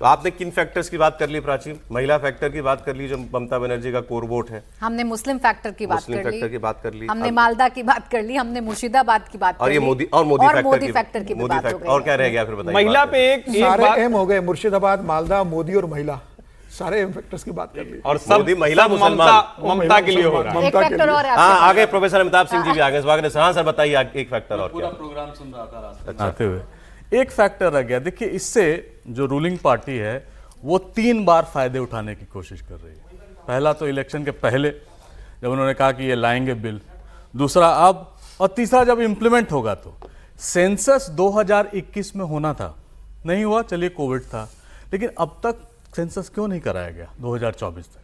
तो आपने किन फैक्टर्स की बात कर ली प्राची? महिला फैक्टर की बात कर ली जो ममता बनर्जी का कोर वोट है, हमने मुस्लिम फैक्टर की बात कर ली, हमने मालदा की बात कर ली, हमने मुर्शिदाबाद की बात कर ली, और ये मोदी फैक्टर की बात हो गई। और क्या रह गया फिर बताइए? महिला पे एक सारे एम हो गए, मुर्शिदाबाद, मालदा, मोदी और महिला, सारे एम फैक्टर्स की बात कर ली। और सब महिला मुसलमान ममता के लिए हो रहा है। एक फैक्टर और है। हाँ, आगे प्रोफेसर अमिताभ सिंह जी भी आगे स्वागत है। हाँ सर, बताइए एक फैक्टर और क्या? प्रोग्राम सुन रहा था रास्ते आते हुए। एक फैक्टर रह गया। देखिए, इससे जो रूलिंग पार्टी है वो 3 बार फायदे उठाने की कोशिश कर रही है। पहला तो इलेक्शन के पहले जब उन्होंने कहा कि ये लाएंगे बिल, दूसरा अब, और तीसरा जब इम्प्लीमेंट होगा। तो सेंसस 2021 में होना था, नहीं हुआ, चलिए कोविड था, लेकिन अब तक सेंसस क्यों नहीं कराया गया 2024 तक?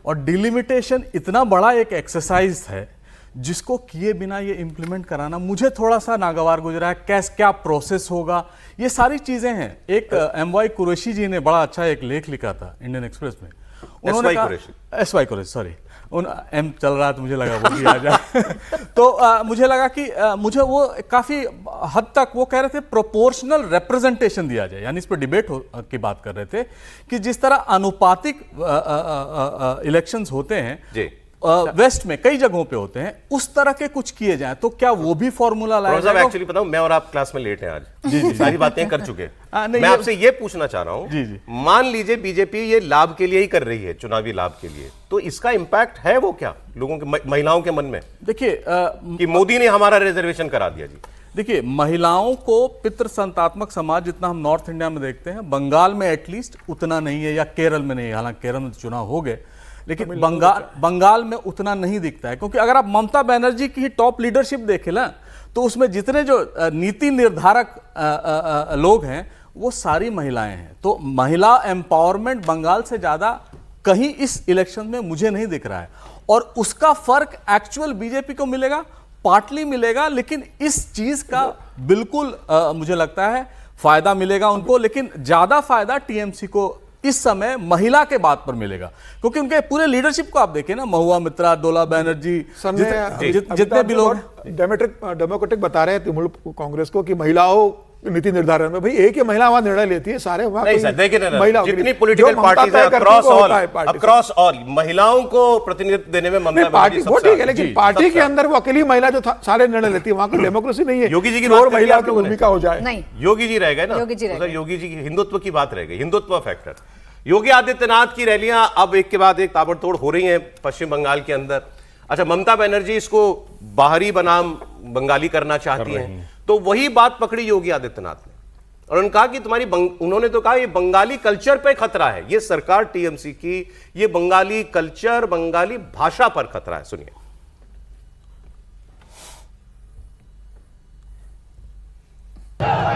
और डिलिमिटेशन इतना बड़ा एक एक्सरसाइज है जिसको किए बिना ये इम्प्लीमेंट कराना मुझे थोड़ा सा नागवार गुजरा है। क्या प्रोसेस होगा, ये सारी चीजें हैं। एक एम.वाई. कुरैशी जी ने बड़ा अच्छा एक लेख लिखा था इंडियन एक्सप्रेस में। उन्होंने कहा एस.वाई. कुरैशी, सॉरी, एम चल रहा था, मुझे लगा वो भी आ जाए तो मुझे लगा कि मुझे वो काफी हद तक वो कह रहे थे प्रोपोर्शनल रिप्रेजेंटेशन दिया जाए, यानी इस पर डिबेट की बात कर रहे थे कि जिस तरह अनुपातिक इलेक्शंस होते हैं वेस्ट में कई जगहों पे होते हैं, उस तरह के कुछ किए जाएं। तो क्या वो भी फॉर्मूला लाया जाए? एक्चुअली बताऊं, मैं और आप क्लास में लेट हैं आज। जी, सारी बातें कर चुके हैं। मैं आपसे ये पूछना चाह रहा हूं, मान लीजिए बीजेपी ये लाभ के लिए ही कर रही है, चुनावी लाभ के लिए, तो इसका इंपैक्ट है वो क्या लोगों के, महिलाओं के मन में? देखिए कि मोदी ने हमारा रिजर्वेशन करा दिया। जी देखिए, महिलाओं को पितृ संतात्मक समाज जितना हम नॉर्थ इंडिया में देखते हैं, बंगाल में एटलीस्ट उतना नहीं है, या केरल में नहीं है। हालांकि केरल में चुनाव हो गए, लेकिन बंगाल में उतना नहीं दिखता है। क्योंकि अगर आप ममता बनर्जी की टॉप लीडरशिप देखें ना, तो उसमें जितने जो नीति निर्धारक लोग हैं वो सारी महिलाएं हैं। तो महिला एम्पावरमेंट बंगाल से ज्यादा कहीं इस इलेक्शन में मुझे नहीं दिख रहा है। और उसका फर्क एक्चुअल बीजेपी को मिलेगा, पार्टली मिलेगा, लेकिन इस चीज का बिल्कुल मुझे लगता है फायदा मिलेगा उनको। लेकिन ज्यादा फायदा टीएमसी को इस समय महिला के बात पर मिलेगा, क्योंकि उनके पूरे लीडरशिप को आप देखें ना, महुआ मित्रा, डोला बनर्जी, जितने भी लोग डेमोक्रेटिक बता रहे हैं तृणमूल कांग्रेस को कि महिलाओं नीति निर्धारण में, भाई एक ही महिला वहां निर्णय लेती है, सारे महिला जितनी पॉलिटिकल पार्टीज है अक्रॉस ऑल महिलाओं को प्रतिनिधित्व देने में ममता पार्टी वो ठीक है, लेकिन पार्टी के अंदर वो अकेली महिला जो सारे निर्णय लेती है, वहां की डेमोक्रेसी नहीं है। योगी जी की और महिला की भूमिका हो जाए, नहीं, योगी जी रह गए ना, योगी जी की हिंदुत्व की बात रह गई, हिंदुत्व फैक्टर। योगी आदित्यनाथ की रैलियां अब एक के बाद एक ताबड़तोड़ हो रही हैं पश्चिम बंगाल के अंदर। अच्छा, ममता बनर्जी इसको बाहरी बनाम बंगाली करना चाहती हैं, तो वही बात पकड़ी योगी आदित्यनाथ ने, और उन्होंने कहा कि उन्होंने तो कहा ये बंगाली कल्चर पे खतरा है, ये सरकार टीएमसी की, ये बंगाली कल्चर, बंगाली भाषा पर खतरा है। सुनिए।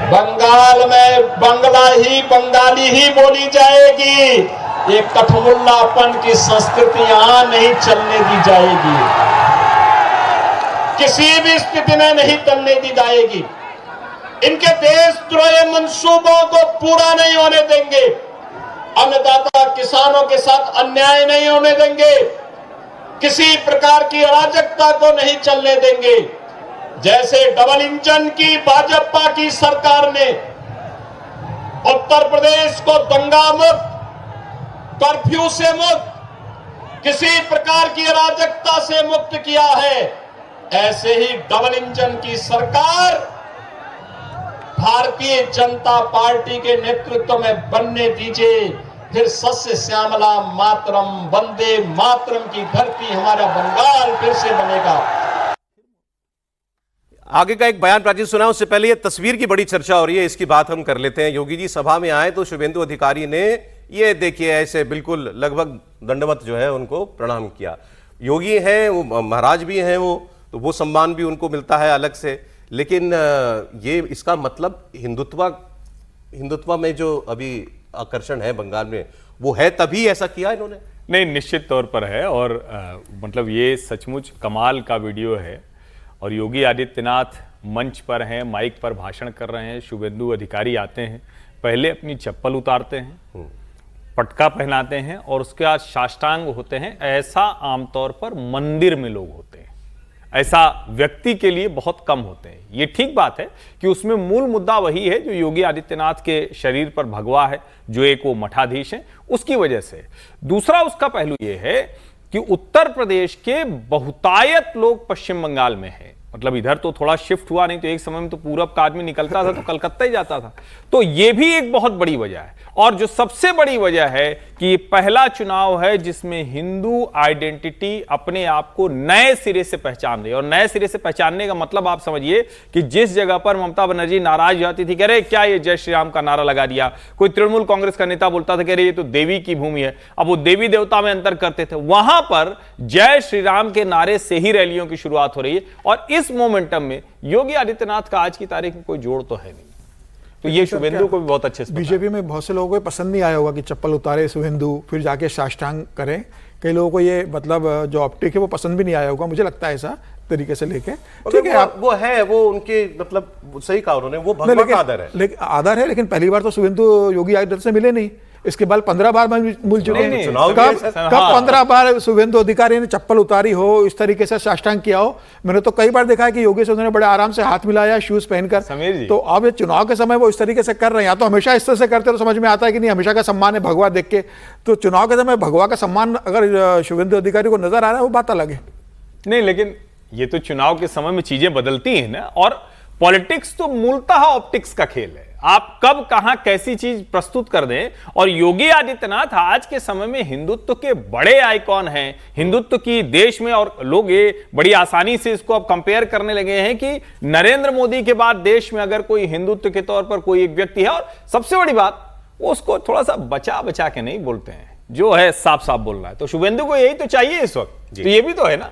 बंगाल में बंगाली ही बोली जाएगी। ये कठमुल्लापन की संस्कृति यहां नहीं चलने दी जाएगी, किसी भी स्थिति में नहीं चलने दी जाएगी। इनके देशद्रोही मंसूबों को पूरा नहीं होने देंगे, अन्नदाता किसानों के साथ अन्याय नहीं होने देंगे, किसी प्रकार की अराजकता को नहीं चलने देंगे। जैसे डबल इंजन की भाजपा की सरकार ने उत्तर प्रदेश को दंगा मुक्त, कर्फ्यू से मुक्त, किसी प्रकार की अराजकता से मुक्त किया है, ऐसे ही डबल इंजन की सरकार भारतीय जनता पार्टी के नेतृत्व में बनने दीजिए। फिर सस्य श्यामला मातरम, वंदे मातरम की धरती हमारा बंगाल फिर से बनेगा। आगे का एक बयान प्राची सुना, उससे पहले ये तस्वीर की बड़ी चर्चा हो रही है, इसकी बात हम कर लेते हैं। योगी जी सभा में आए तो शुभेंदु अधिकारी ने ये देखिए ऐसे बिल्कुल लगभग दंडवत जो है उनको प्रणाम किया। योगी हैं वो, महाराज भी हैं वो, तो वो सम्मान भी उनको मिलता है अलग से। लेकिन ये इसका मतलब हिंदुत्व में जो अभी आकर्षण है बंगाल में, वो है तभी ऐसा किया इन्होंने? नहीं, निश्चित तौर पर है। और मतलब ये सचमुच कमाल का वीडियो है। और योगी आदित्यनाथ मंच पर हैं, माइक पर भाषण कर रहे हैं, शुभेंदु अधिकारी आते हैं, पहले अपनी चप्पल उतारते हैं, पटका पहनाते हैं और उसके बाद साष्टांग होते हैं। ऐसा आमतौर पर मंदिर में लोग होते हैं, ऐसा व्यक्ति के लिए बहुत कम होते हैं। ये ठीक बात है कि उसमें मूल मुद्दा वही है जो योगी आदित्यनाथ के शरीर पर भगवा है, जो एक वो मठाधीश है, उसकी वजह से। दूसरा उसका पहलू ये है कि उत्तर प्रदेश के बहुतायत लोग पश्चिम बंगाल में हैं। मतलब इधर तो थोड़ा शिफ्ट हुआ, नहीं तो एक समय में तो पूरब का आदमी निकलता था तो कलकत्ता ही जाता था। तो ये भी एक बहुत बड़ी वजह है। और जो सबसे बड़ी वजह है कि ये पहला चुनाव है जिसमें हिंदू आइडेंटिटी अपने आप को नए सिरे से पहचान रही है। और नए सिरे से पहचानने का मतलब आप समझिए कि जिस जगह पर ममता बनर्जी नाराज जाती थी, कह रहे क्या ये जय श्री राम का नारा लगा दिया, कोई तृणमूल कांग्रेस का नेता बोलता था कह रहे ये तो देवी की भूमि है, अब वो देवी देवता में अंतर करते थे, वहां पर जय श्री राम के नारे से ही रैलियों की शुरुआत हो रही है। और इस मोमेंटम में योगी आदित्यनाथ का आज की तारीख में कोई जोड़ तो है नहीं। तो ये शुभेंदु को भी बहुत अच्छे से बीजेपी में बहुत से लोगों को पसंद नहीं आया होगा कि चप्पल उतारे शुभेंदु फिर जाके साष्टांग करें। कई लोगों को ये मतलब जो ऑप्टिक है वो पसंद भी नहीं आया होगा, मुझे लगता है ऐसा तरीके से लेके। ठीक है, आप वो है, वो उनके मतलब सही कहा उन्होंने, वो भगवा का आदर है। लेकिन आदर है, लेकिन पहली बार तो शुभेंदु योगी आदित्यनाथ से मिले नहीं, इसके बाद 15 बार मिल चुके हैं। कब 15 बार शुभेंदु अधिकारी ने चप्पल उतारी हो, इस तरीके से साष्टांग किया हो? मैंने तो कई बार देखा है कि योगी से उन्होंने बड़े आराम से हाथ मिलाया शूज पहनकर। तो अब ये चुनाव के समय वो इस तरीके से कर रहे हैं, या तो हमेशा इस तरह से करते तो समझ में आता है कि नहीं हमेशा का सम्मान है भगवा देख के। तो चुनाव के समय भगवा का सम्मान अगर शुभेंदु अधिकारी को नजर आ रहा है वो बात अलग है। नहीं, लेकिन ये तो चुनाव के समय में चीजें बदलती हैं ना। और पॉलिटिक्स तो मूलतः ऑप्टिक्स का खेल है, आप कब कहां कैसी चीज प्रस्तुत कर दें। और योगी आदित्यनाथ आज के समय में हिंदुत्व के बड़े आइकॉन हैं, हिंदुत्व की देश में। और लोग ये बड़ी आसानी से इसको अब कंपेयर करने लगे हैं कि नरेंद्र मोदी के बाद देश में अगर कोई हिंदुत्व के तौर पर कोई एक व्यक्ति है, और सबसे बड़ी बात वो उसको थोड़ा सा बचा बचा के नहीं बोलते हैं, जो है साफ साफ बोल रहा है। तो शुभेंदु को यही तो चाहिए इस वक्त, तो ये भी तो है ना।